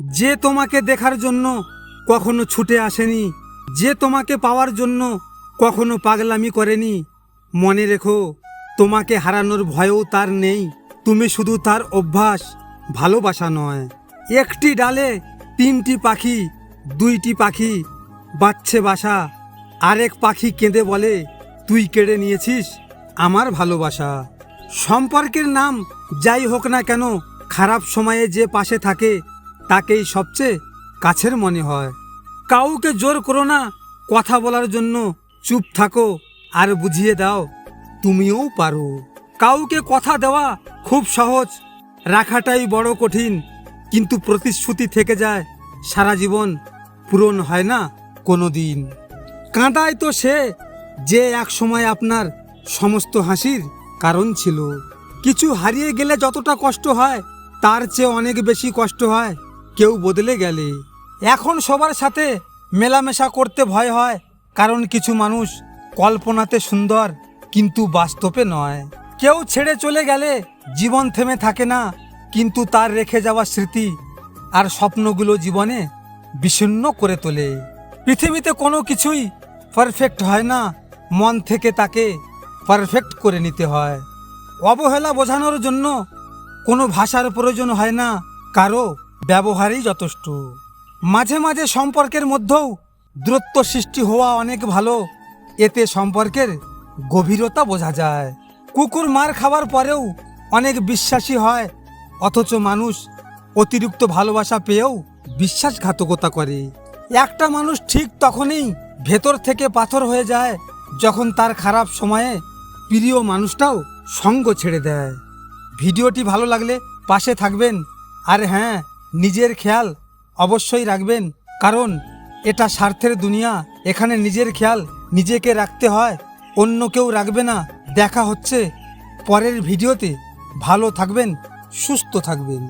যে তোমাকে দেখার জন্য কখনো ছুটে আসেনি, যে তোমাকে পাওয়ার জন্য কখনো পাগলামি করেনি, মনে রেখো তোমাকে হারানোর ভয়ও তার নেই। তুমি শুধু তার অভ্যাস, ভালোবাসা নয়। একটি ডালে তিনটি পাখি, দুইটি পাখি বাঁধছে বাসা, আরেক পাখি কেঁদে বলে তুই কেড়ে নিয়েছিস আমার ভালোবাসা। সম্পর্কের নাম যাই হোক না কেন, খারাপ সময়ে যে পাশে থাকে তাকেই সবচেয়ে কাছের মনে হয়। কাউকে জোর করো না কথা বলার জন্য, চুপ থাকো আর বুঝিয়ে দাও তুমিও পারো। কাউকে কথা দেওয়া খুব সহজ, রাখাটাই বড় কঠিন। কিন্তু প্রতিশ্রুতি থেকে যায় সারা জীবন, পূরণ হয় না কোনো দিন। কাঁদায় তো সে যে এক সময় আপনার সমস্ত হাসির কারণ ছিল। কিছু হারিয়ে গেলে যতটা কষ্ট হয় তার চেয়ে অনেক বেশি কষ্ট হয় কেউ বদলে গেলে। এখন সবার সাথে মেলামেশা করতে ভয় হয়, কারণ কিছু মানুষ কল্পনাতে সুন্দর কিন্তু বাস্তবে নয়। কেউ ছেড়ে চলে গেলে জীবন থেমে থাকে না, কিন্তু তার রেখে যাওয়া স্মৃতি আর স্বপ্নগুলো জীবনে বিষণ্ণ করে তোলে। পৃথিবীতে কোনো কিছুই পারফেক্ট হয় না, মন থেকে তাকে পারফেক্ট করে নিতে হয়। অবহেলা বোঝানোর জন্য কোনো ভাষার প্রয়োজন হয় না, কারো ব্যবহারই যথেষ্ট। মাঝে মাঝে সম্পর্কের মধ্যেও দূরত্ব সৃষ্টি হওয়া অনেক ভালো, এতে সম্পর্কের গভীরতা বোঝা যায়। কুকুর মার খাওয়ার পরেও অনেক বিশ্বাসী হয়, অথচ মানুষ অতিরিক্ত ভালোবাসা পেয়েও বিশ্বাসঘাতকতা করে। একটা মানুষ ঠিক তখনই ভেতর থেকে পাথর হয়ে যায় যখন তার খারাপ সময়ে প্রিয় মানুষটাও সঙ্গ ছেড়ে দেয়। ভিডিওটি ভালো লাগলে পাশে থাকবেন, আর হ্যাঁ, নিজের খেয়াল অবশ্যই রাখবেন, কারণ এটা স্বার্থের দুনিয়া। এখানে নিজের খেয়াল নিজেকে রাখতে হয়, অন্য কেউ রাখবে না। দেখা হচ্ছে পরের ভিডিওতে। ভালো থাকবেন, সুস্থ থাকবেন।